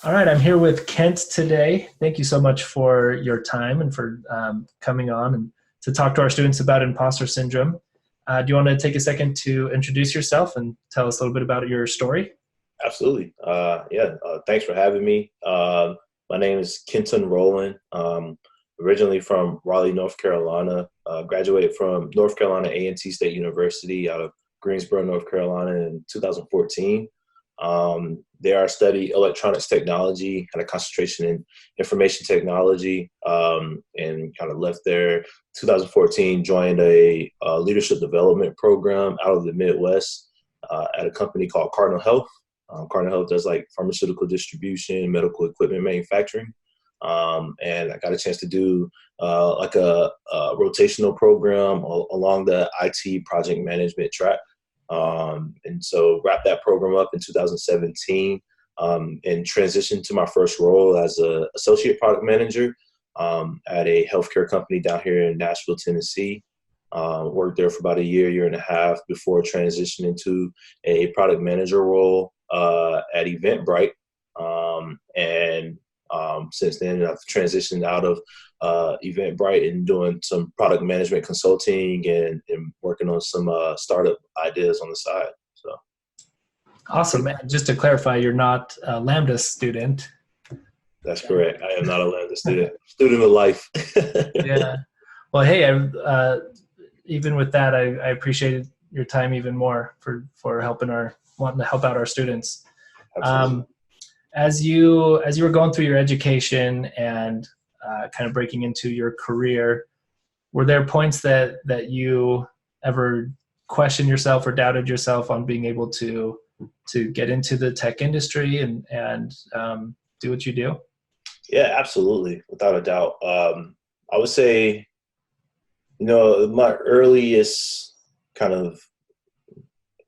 All right, I'm here with Kent today. Thank you so much for your time and for coming on and to talk to our students about imposter syndrome. Do you want to take a second to introduce yourself and tell us a little bit about your story? Absolutely. Thanks for having me. My name is Kenton Rowland. Originally from Raleigh, North Carolina. Graduated from North Carolina A&T State University out of Greensboro, North Carolina in 2014. There I studied electronics technology, had a concentration in information technology, and kind of left there 2014, joined a leadership development program out of the Midwest at a company called Cardinal Health. Cardinal Health does like pharmaceutical distribution, medical equipment manufacturing. And I got a chance to do like a rotational program along the IT project management track. And so wrapped that program up in 2017 and transitioned to my first role as an associate product manager at a healthcare company down here in Nashville, Tennessee. Worked there for about a year and a half before transitioning to a product manager role at Eventbrite. Since then, I've transitioned out of Eventbrite and doing some product management consulting and working on some startup ideas on the side. So Awesome, man. Just to clarify, you're not a Lambda student. that's correct. I am not a Lambda student. Student of life. Yeah. Well, hey, even with that, I appreciated your time even more for wanting to help out our students. Absolutely. As you were going through your education and kind of breaking into your career, were there points that you ever questioned yourself or doubted yourself on being able to get into the tech industry and do what you do? Yeah, absolutely, without a doubt. I would say, my earliest kind of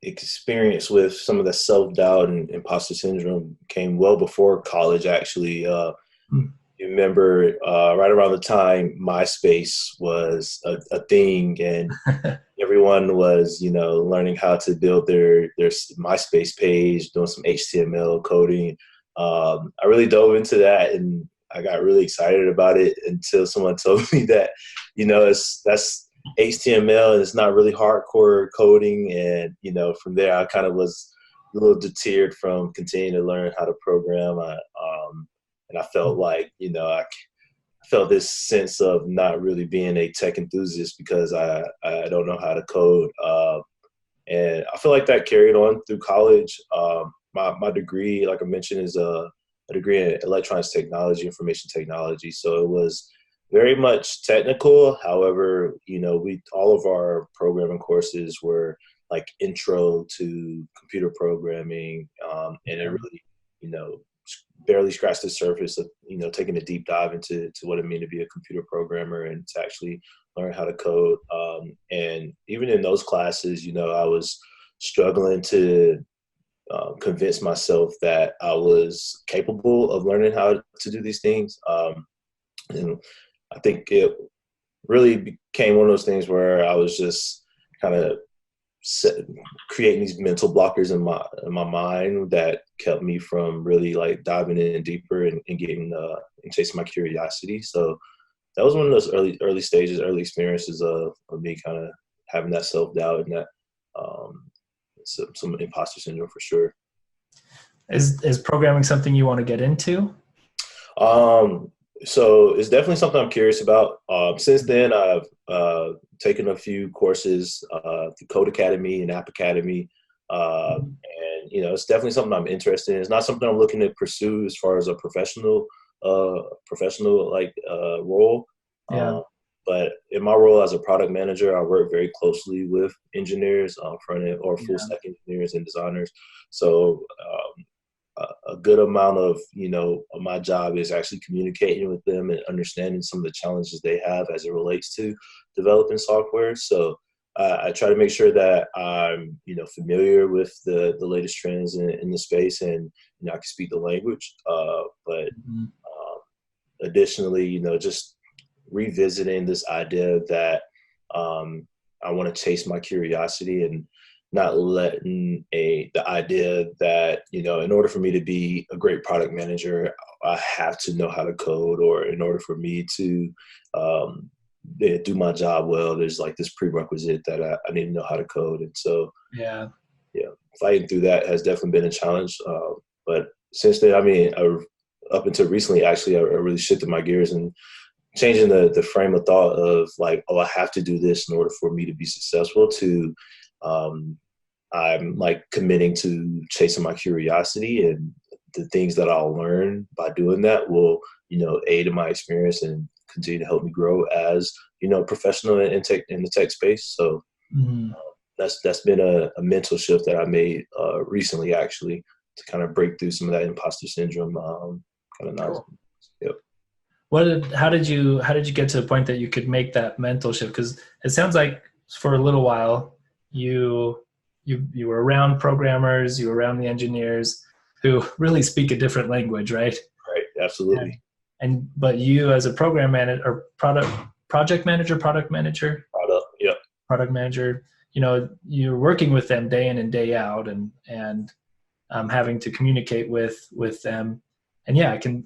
experience with some of the self-doubt and imposter syndrome came well before college, actually. You remember right around the time MySpace was a thing and everyone was, learning how to build their MySpace page, doing some HTML coding. I really dove into that and I got really excited about it until someone told me that, that's HTML and it's not really hardcore coding. And, from there, I kind of was a little deterred from continuing to learn how to program. And I felt like, I felt this sense of not really being a tech enthusiast because I don't know how to code. And I feel like that carried on through college. My degree, like I mentioned, is a degree in electronics technology, information technology. So it was very much technical. However, all of our programming courses were like intro to computer programming, and it really, barely scratched the surface of, taking a deep dive into what it means to be a computer programmer and to actually learn how to code. And even in those classes, I was struggling to convince myself that I was capable of learning how to do these things. And I think it really became one of those things where I was just kind of creating these mental blockers in my mind that kept me from really like diving in deeper and getting and chasing my curiosity. So that was one of those early stages, early experiences of me kind of having that self doubt and that some imposter syndrome for sure. Is programming something you want to get into? So it's definitely something I'm curious about. Since then, I've taken a few courses through Code Academy and App Academy, and it's definitely something I'm interested in. It's not something I'm looking to pursue as far as a professional like role. Yeah. But in my role as a product manager, I work very closely with engineers, front end or full Yeah. stack engineers and designers. So a good amount of my job is actually communicating with them and understanding some of the challenges they have as it relates to developing software. So I try to make sure that I'm familiar with the latest trends in the space and I can speak the language. But Mhm. additionally, just revisiting this idea that I want to chase my curiosity and not letting the idea that, in order for me to be a great product manager, I have to know how to code, or in order for me to do my job well, there's like this prerequisite that I need to know how to code. And so, Yeah. yeah, fighting through that has definitely been a challenge. But since then, up until recently, actually, I really shifted my gears and changing the frame of thought of like, oh, I have to do this in order for me to be successful, to um, I'm like committing to chasing my curiosity, and the things that I'll learn by doing that will, aid in my experience and continue to help me grow as, professional in the tech space. So Mhm. that's been a mental shift that I made recently, actually, to kind of break through some of that imposter syndrome kind of nonsense. Cool. Yep. How did you get to the point that you could make that mental shift? Because it sounds like for a little while you you were around programmers, you were around the engineers who really speak a different language, right? Right. And, Absolutely. but you as a program manager or product manager, Product. Yep. product manager, you're working with them day in and day out, and having to communicate with them. And yeah, I can,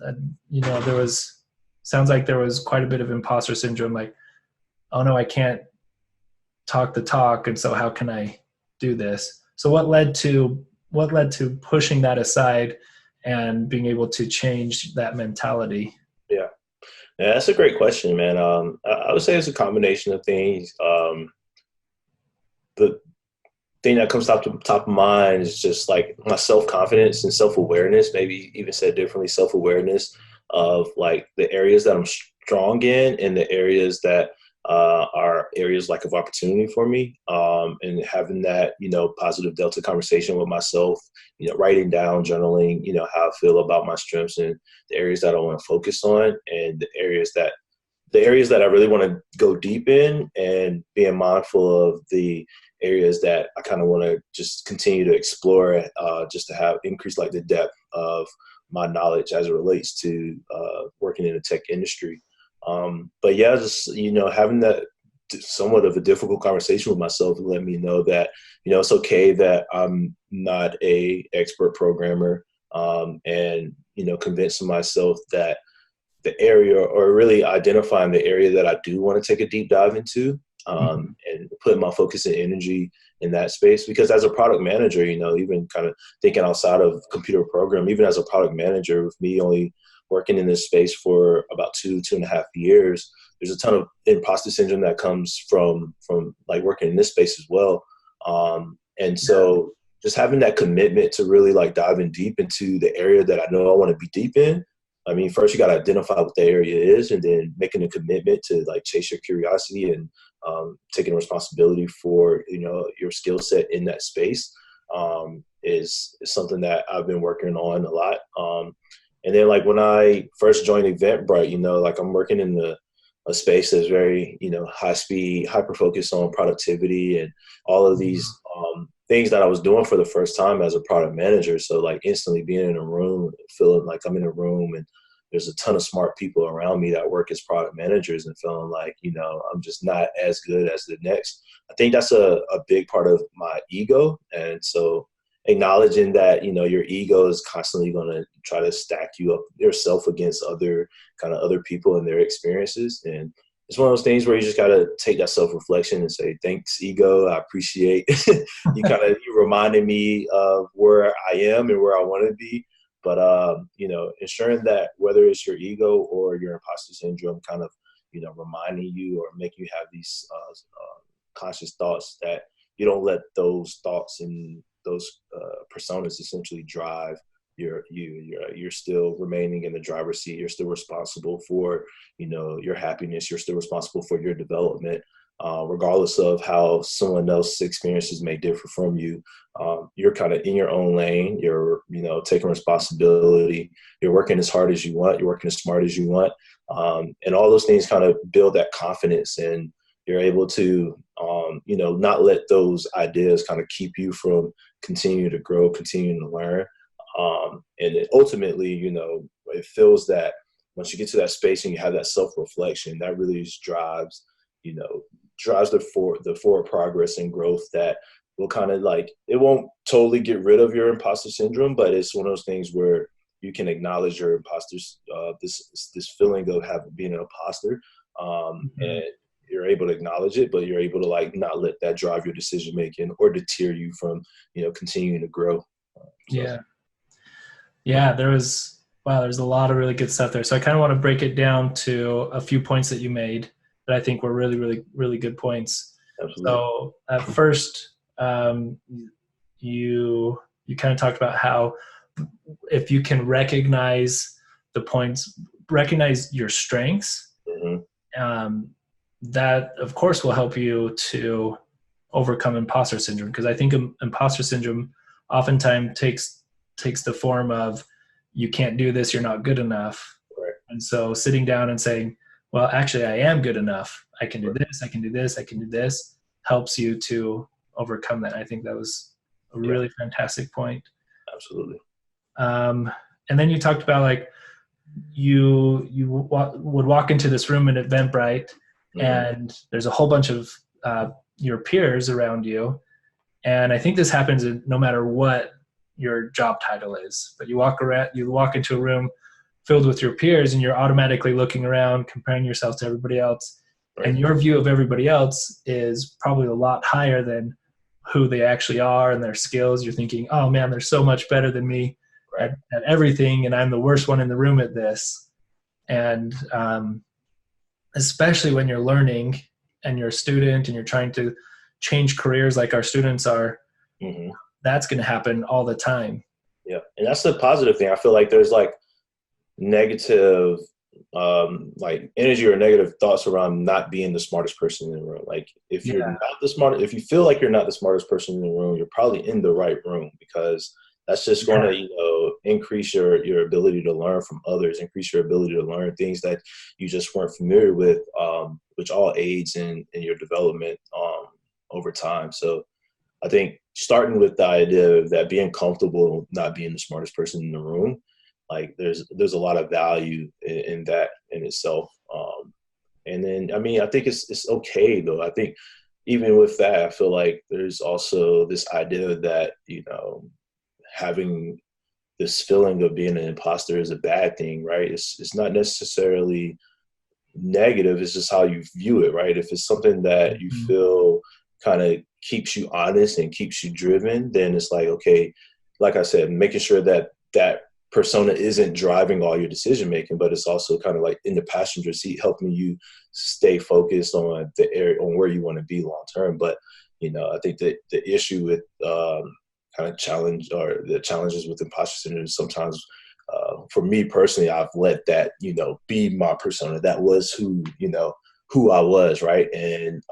there was, sounds like there was quite a bit of imposter syndrome, like, oh no, I can't talk the talk, and so how can I do this? So what led to pushing that aside and being able to change that mentality? Yeah. Yeah, that's a great question, man. I would say it's a combination of things. The thing that comes top of mind is just like my self confidence and self awareness. Maybe even said differently, self awareness of like the areas that I'm strong in, and the areas that are areas like of opportunity for me. And having that, positive delta conversation with myself. Writing down, journaling. How I feel about my strengths and the areas that I want to focus on, and the areas that I really want to go deep in, and being mindful of the areas that I kind of want to just continue to explore, just to have increase like the depth of my knowledge as it relates to working in the tech industry. But yeah, just, having that somewhat of a difficult conversation with myself and let me know that, it's okay that I'm not a expert programmer, and, convincing myself that the area, or really identifying the area that I do want to take a deep dive into, Mhm. and put my focus and energy in that space. Because as a product manager, even kind of thinking outside of computer program, even as a product manager, with me only working in this space for about 2.5 years, there's a ton of imposter syndrome that comes from like working in this space as well. And Yeah. so just having that commitment to really like diving deep into the area that I know I want to be deep in. I mean, first you got to identify what the area is, and then making a commitment to like chase your curiosity, and taking responsibility for your skill set in that space, is something that I've been working on a lot. And then like when I first joined Eventbrite, like I'm working in a space that's very high speed, hyper focused on productivity, and all of these things that I was doing for the first time as a product manager. So like instantly being in a room, feeling like I'm in a room and there's a ton of smart people around me that work as product managers, and feeling like, I'm just not as good as the next. I think that's a big part of my ego. And so acknowledging that, your ego is constantly going to try to stack you up yourself against other people and their experiences. And it's one of those things where you just got to take that self-reflection and say, thanks, ego. I appreciate you reminding me of where I am and where I want to be. But, ensuring that whether it's your ego or your imposter syndrome kind of, reminding you or making you have these conscious thoughts, that you don't let those thoughts and those personas essentially drive you're still remaining in the driver's seat. You're still responsible for, your happiness. You're still responsible for your development, regardless of how someone else's experiences may differ from you. You're kind of in your own lane. You're, taking responsibility. You're working as hard as you want. You're working as smart as you want. And all those things kind of build that confidence, and you're able to, not let those ideas kind of keep you from continuing to grow, continuing to learn. And it ultimately, it feels that once you get to that space and you have that self-reflection, that really just drives, drives the forward progress and growth that will kind of like, it won't totally get rid of your imposter syndrome, but it's one of those things where you can acknowledge your imposters, this feeling of having being an imposter, Mhm. and you're able to acknowledge it, but you're able to like not let that drive your decision making or deter you from continuing to grow. So Yeah. Yeah, wow, there's a lot of really good stuff there. So I kind of want to break it down to a few points that you made that I think were really, really, really good points. absolutely. So at first, you kind of talked about how if you can recognize the points, recognize your strengths, Hmm. um, that of course will help you to overcome imposter syndrome. Because I think imposter syndrome oftentimes takes the form of you can't do this, you're not good enough. Right. And so sitting down and saying, well, actually, I am good enough. I can do Right. this, I can do this, I can do this, helps you to overcome that. I think that was a Yeah, really fantastic point. absolutely. Um, and then you talked about like would walk into this room at Eventbrite, Hmm. and there's a whole bunch of your peers around you. And I think this happens no matter what your job title is. But you walk into a room filled with your peers, and you're automatically looking around, comparing yourself to everybody else. Right. And your view of everybody else is probably a lot higher than who they actually are and their skills. You're thinking, oh man, they're so much better than me Right. at everything, and I'm the worst one in the room at this. And especially when you're learning and you're a student and you're trying to change careers like our students are, Hmm. that's going to happen all the time. Yeah, and that's the positive thing. I feel like there's like negative like energy or negative thoughts around not being the smartest person in the room. Like Yeah. if you feel like you're not the smartest person in the room, you're probably in the right room, because that's just going Yeah. to increase your ability to learn from others, increase your ability to learn things that you just weren't familiar with, which all aids in your development over time. So I think starting with the idea of that being comfortable not being the smartest person in the room, like there's a lot of value in that in itself. And then I mean I think it's okay though. I think even with that, I feel like there's also this idea that having this feeling of being an imposter is a bad thing, right? It's not necessarily negative. It's just how you view it, right? If it's something that you Mhm. feel kind of keeps you honest and keeps you driven, then it's like, okay, like I said, making sure that that persona isn't driving all your decision making, but it's also kind of like in the passenger seat, helping you stay focused on the area, on where you want to be long term. But I think that the issue with kind of challenge or the challenges with imposter syndrome is sometimes for me personally, I've let that, be my persona. That was who I was, right? And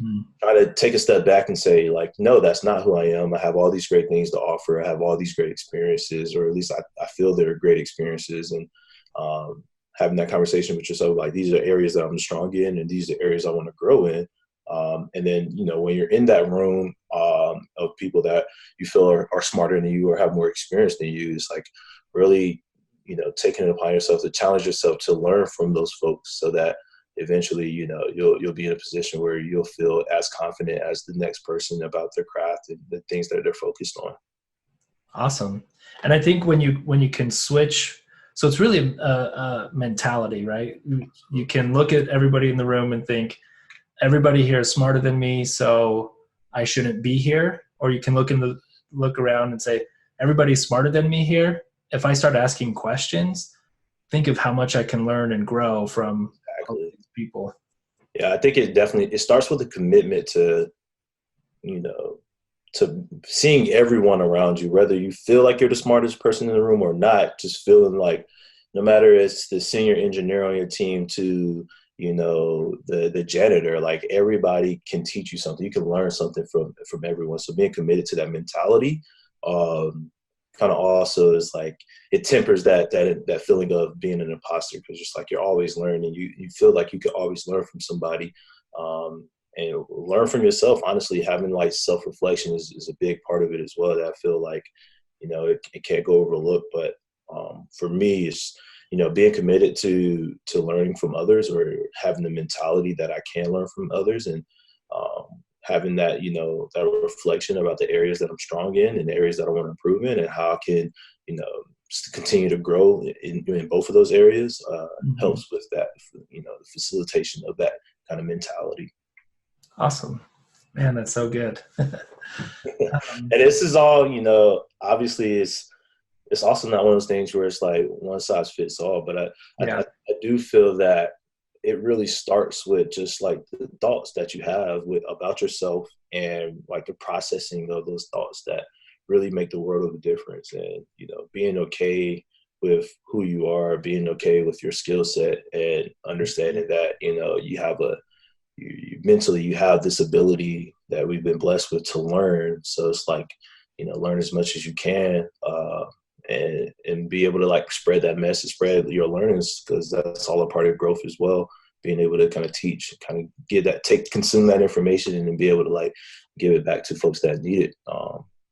Mhm. try to take a step back and say, like, no, that's not who I am. I have all these great things to offer. I have all these great experiences, or at least I feel they're great experiences. And having that conversation with yourself, like, these are areas that I'm strong in, and these are areas I want to grow in. And then, when you're in that room of people that you feel are smarter than you or have more experience than you, it's like really, taking it upon yourself to challenge yourself to learn from those folks, so that eventually, you'll be in a position where you'll feel as confident as the next person about their craft and the things that they're focused on. Awesome. And I think when you can switch, so it's really a mentality, right? You can look at everybody in the room and think everybody here is smarter than me, so I shouldn't be here. Or you can look around and say everybody's smarter than me here. If I start asking questions, think of how much I can learn and grow from all of Exactly. these people. Yeah, I think it starts with a commitment you know, to seeing everyone around you, whether you feel like you're the smartest person in the room or not, just feeling like no matter it's the senior engineer on your team to, the janitor, like everybody can teach you something. You can learn something from everyone. So being committed to that mentality, um, kind of also is like it tempers that feeling of being an imposter, because it's like you're always learning. You feel like you can always learn from somebody. And learn from yourself. Honestly, having like self-reflection is a big part of it as well, that I feel like it can't go overlooked. But for me, it's being committed to learning from others, or having the mentality that I can learn from others, and having that, you know, that reflection about the areas that I'm strong in and the areas that I want to improve in, and how I can, you know, continue to grow in both of those areas, helps with that, you know, the facilitation of that kind of mentality. Awesome. Man, that's so good. And this is all, you know, obviously it's also not one of those things where it's like one size fits all, but I do feel that it really starts with just like the thoughts that you have about yourself, and like the processing of those thoughts that really make the world of a difference. And, you know, being okay with who you are, being okay with your skill set, and understanding that, you know, you have you mentally, you have this ability that we've been blessed with to learn. So it's like, you know, learn as much as you can, and be able to like spread that message, spread your learnings, because that's all a part of growth as well. Being able to kind of teach, kind of get that, consume that information, and then be able to like give it back to folks that need it.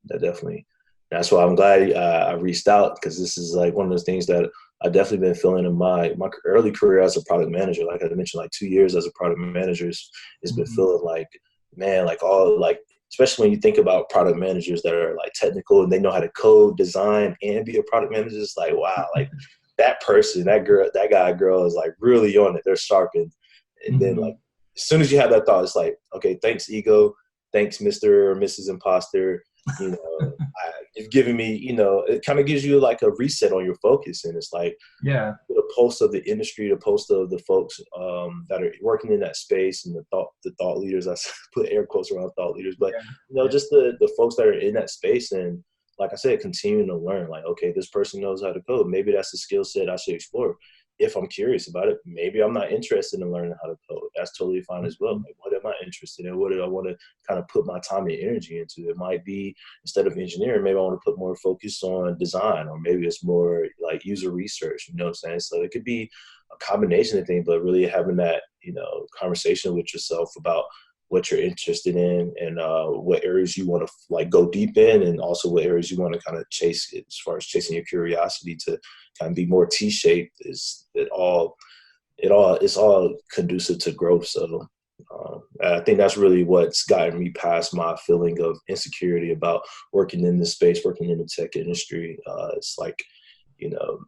That definitely, that's why I'm glad I reached out, because this is like one of those things that I've definitely been feeling in my early career as a product manager. Like I mentioned, like 2 years as a product manager has been feeling like, man, like all, like, especially when you think about product managers that are like technical and they know how to code, design, and be a product manager. It's like, wow, like that person, that girl, that guy, girl is like really on it. They're sharp. And then like, as soon as you have that thought, it's like, okay, thanks ego. Thanks, Mr. or Mrs. Imposter. You know, you've given me, you know, it kind of gives you like a reset on your focus. And it's like, the pulse of the industry, the pulse of the folks that are working in that space, and the thought leaders. I put air quotes around thought leaders, but you know, just the folks that are in that space. And like I said, continuing to learn. Like, okay, this person knows how to code. Maybe that's a skill set I should explore. If I'm curious about it, maybe I'm not interested in learning how to code. That's totally fine as well. Like, what am I interested in? What do I want to kind of put my time and energy into? It might be, instead of engineering, maybe I want to put more focus on design, or maybe it's more like user research, you know what I'm saying? So it could be a combination of things, but really having that, you know, conversation with yourself about what you're interested in, and what areas you want to like go deep in, and also what areas you want to kind of chase, as far as chasing your curiosity to kind of be more T-shaped. It's all conducive to growth. So I think that's really what's gotten me past my feeling of insecurity about working in this space, working in the tech industry. It's like, you know,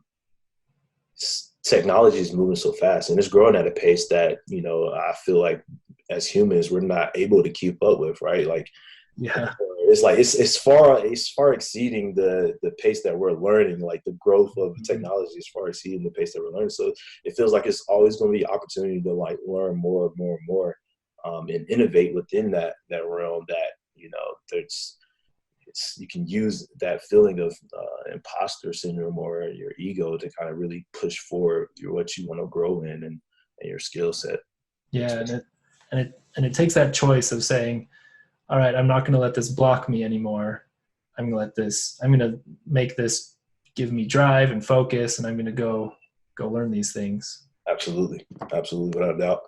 technology is moving so fast, and it's growing at a pace that, you know, I feel like as humans, we're not able to keep up with, right? Like, it's like, it's far exceeding the pace that we're learning, like the growth of technology is far exceeding the pace that we're learning. So it feels like it's always going to be opportunity to like learn more and more, and innovate within that realm, that, you know, you can use that feeling of imposter syndrome or your ego to kind of really push forward what you want to grow in, and your skill set. Yeah. And it takes that choice of saying, all right, I'm not going to let this block me anymore. I'm going to make this give me drive and focus, and I'm going to go learn these things. Absolutely, without a doubt.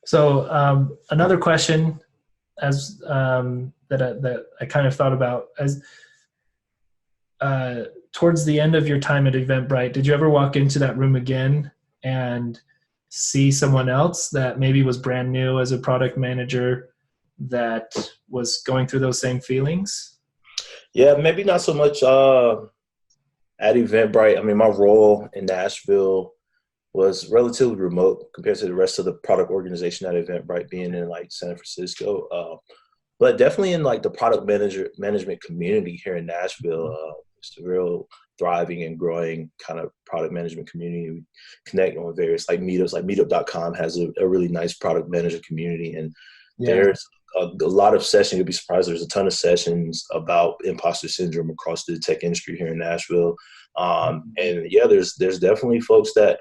So another question, as that I kind of thought about, as towards the end of your time at Eventbrite, did you ever walk into that room again and see someone else that maybe was brand new as a product manager that was going through those same feelings? Yeah, maybe not so much at Eventbrite. I mean, my role in Nashville was relatively remote compared to the rest of the product organization at Eventbrite, being in like San Francisco. But definitely in like the product management community here in Nashville, it's a real thriving and growing kind of product management community. We connect on various like meetups. Like meetup.com has a really nice product manager community, and there's a lot of sessions. You'll be surprised. There's a ton of sessions about imposter syndrome across the tech industry here in Nashville. And yeah, there's definitely folks that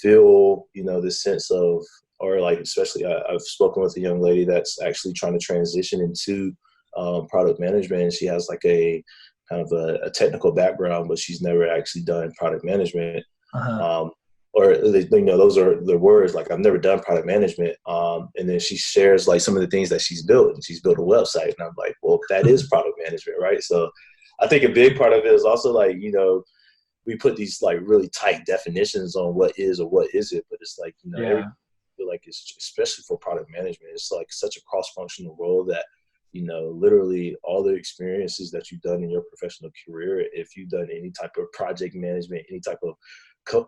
feel, you know, this sense of, or like, especially I've spoken with a young lady that's actually trying to transition into product management. And she has like a kind of a technical background, but she's never actually done product management. Or, you know, those are the words, like, I've never done product management. And then she shares like some of the things that she's built, and she's built a website. And I'm like, well, that is product management, right? So I think a big part of it is also like, you know, we put these like really tight definitions on what is or what isn't, but it's like, you know, feel like it's, especially for product management, it's like such a cross-functional role that, literally all the experiences that you've done in your professional career, if you've done any type of project management, any type of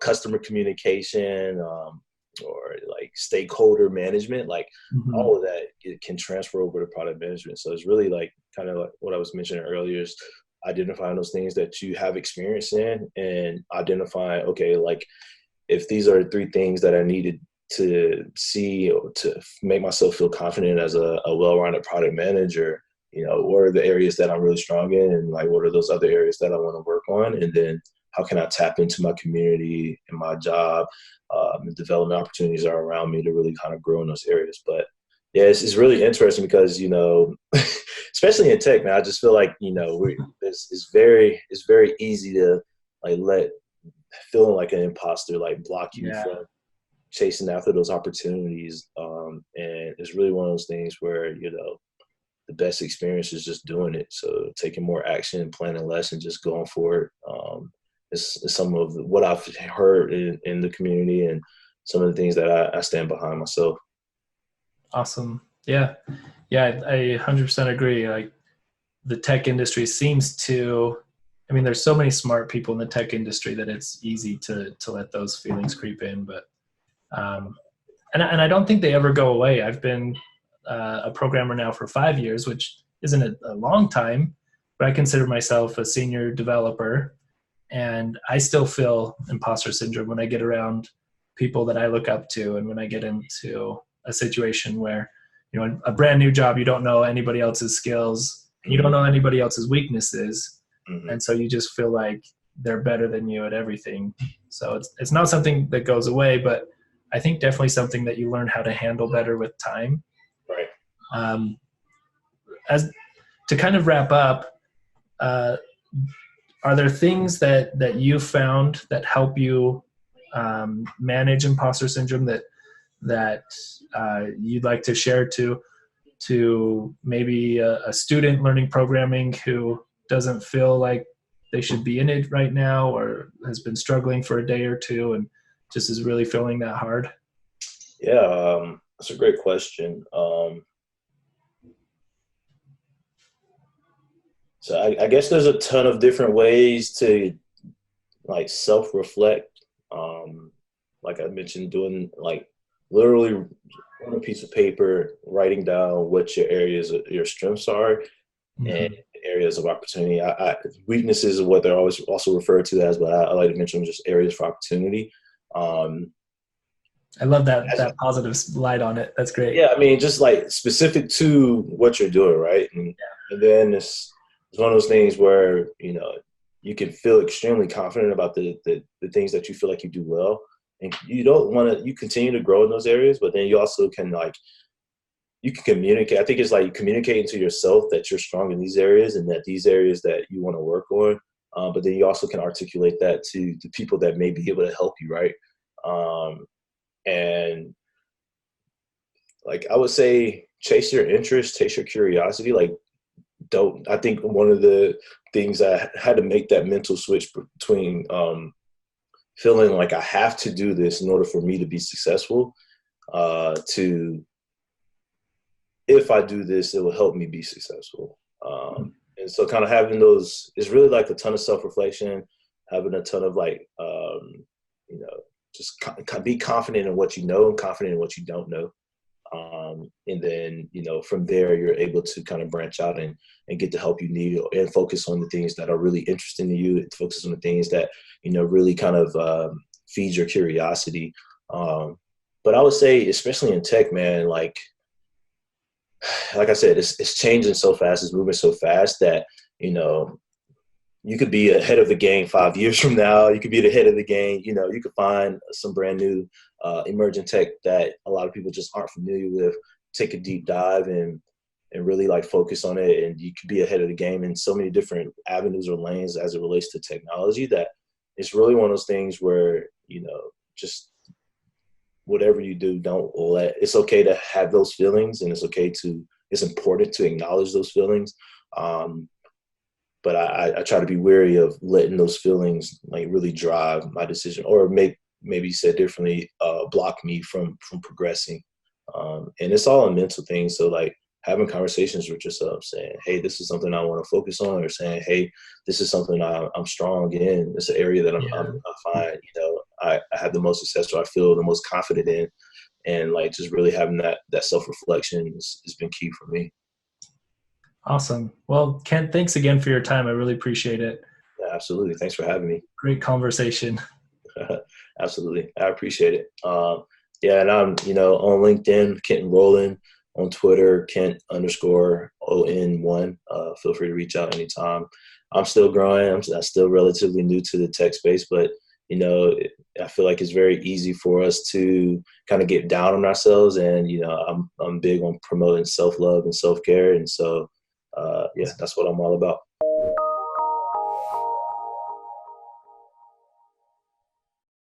customer communication, or like stakeholder management, like Mm-hmm. all of that, it can transfer over to product management. So it's really like kind of like what I was mentioning earlier is identifying those things that you have experience in and identifying, okay, like if these are the three things that I needed to see to make myself feel confident as a well-rounded product manager, what are the areas that I'm really strong in, and like what are those other areas that I want to work on, and then how can I tap into my community and my job, the development opportunities are around me to really kind of grow in those areas. But yeah, it's really interesting because especially in tech, man, I just feel like it's very easy to like let feeling like an imposter like block you Yeah. from chasing after those opportunities. And it's really one of those things where, the best experience is just doing it. So taking more action, planning less, and just going for it. Is some of what I've heard in the community and some of the things that I stand behind myself. Awesome. Yeah. Yeah. I 100% agree. Like the tech industry seems to, I mean, there's so many smart people in the tech industry that it's easy to let those feelings creep in, but, and I don't think they ever go away. I've been a programmer now for 5 years, which isn't a long time, but I consider myself a senior developer, and I still feel imposter syndrome when I get around people that I look up to, and when I get into a situation where, a brand new job, you don't know anybody else's skills, and you don't know anybody else's weaknesses, Mm-hmm. and so you just feel like they're better than you at everything. So it's not something that goes away, but I think definitely something that you learn how to handle better with time. Right. Um, as to kind of wrap up, uh, are there things that you found that help you manage imposter syndrome that you'd like to share to maybe a student learning programming who doesn't feel like they should be in it right now, or has been struggling for a day or two and just is really feeling that hard? Yeah, that's a great question. So I guess there's a ton of different ways to like self-reflect. Like I mentioned, doing like literally on a piece of paper, writing down what your areas, your strengths are, and Mm-hmm. areas of opportunity. Weaknesses are what they're always also referred to as, but I like to mention just areas for opportunity. Um, I love that as, that positive light on it. That's great. yeah, I mean, just like specific to what you're doing, right? And then it's one of those things where you can feel extremely confident about the things that you feel like you do well, and you don't want to. You continue to grow in those areas, but then you also can you can communicate. I think it's like you communicating to yourself that you're strong in these areas and that these areas that you want to work on. But then you also can articulate that to the people that may be able to help you, right? And like I would say, chase your interest, chase your curiosity. Like, don't. I think one of the things I had to make that mental switch between feeling like I have to do this in order for me to be successful, to if I do this, it will help me be successful. And so kind of having those is really like a ton of self-reflection, having a ton of like, just be confident in what you know and confident in what you don't know. And then, from there, you're able to kind of branch out and get the help you need and focus on the things that are really interesting to you, and focus on the things that, really kind of feed your curiosity. But I would say, especially in tech, man, like I said, it's changing so fast, it's moving so fast that, you could be ahead of the game 5 years from now. You could be the head of the game. You could find some brand new emerging tech that a lot of people just aren't familiar with, take a deep dive and really like focus on it. And you could be ahead of the game in so many different avenues or lanes as it relates to technology, that it's really one of those things where, just whatever you do, it's okay to have those feelings, and it's important to acknowledge those feelings. But I try to be wary of letting those feelings like really drive my decision or make maybe said differently, block me from progressing. And it's all a mental thing. So like having conversations with yourself, saying, "Hey, this is something I want to focus on," or saying, "Hey, this is something I'm strong in. It's an area that Yeah. I find, I have the most success, or I feel the most confident in." And like just really having that self reflection has been key for me. Awesome. Well, Kent, thanks again for your time. I really appreciate it. Yeah, absolutely. Thanks for having me. Great conversation. Absolutely. I appreciate it. Yeah, and I'm, on LinkedIn, Kent Rowland, on Twitter, Kent underscore ON1. Feel free to reach out anytime. I'm still growing. I'm still relatively new to the tech space, but, I feel like it's very easy for us to kind of get down on ourselves. And, I'm big on promoting self-love and self-care. And so, yeah, that's what I'm all about.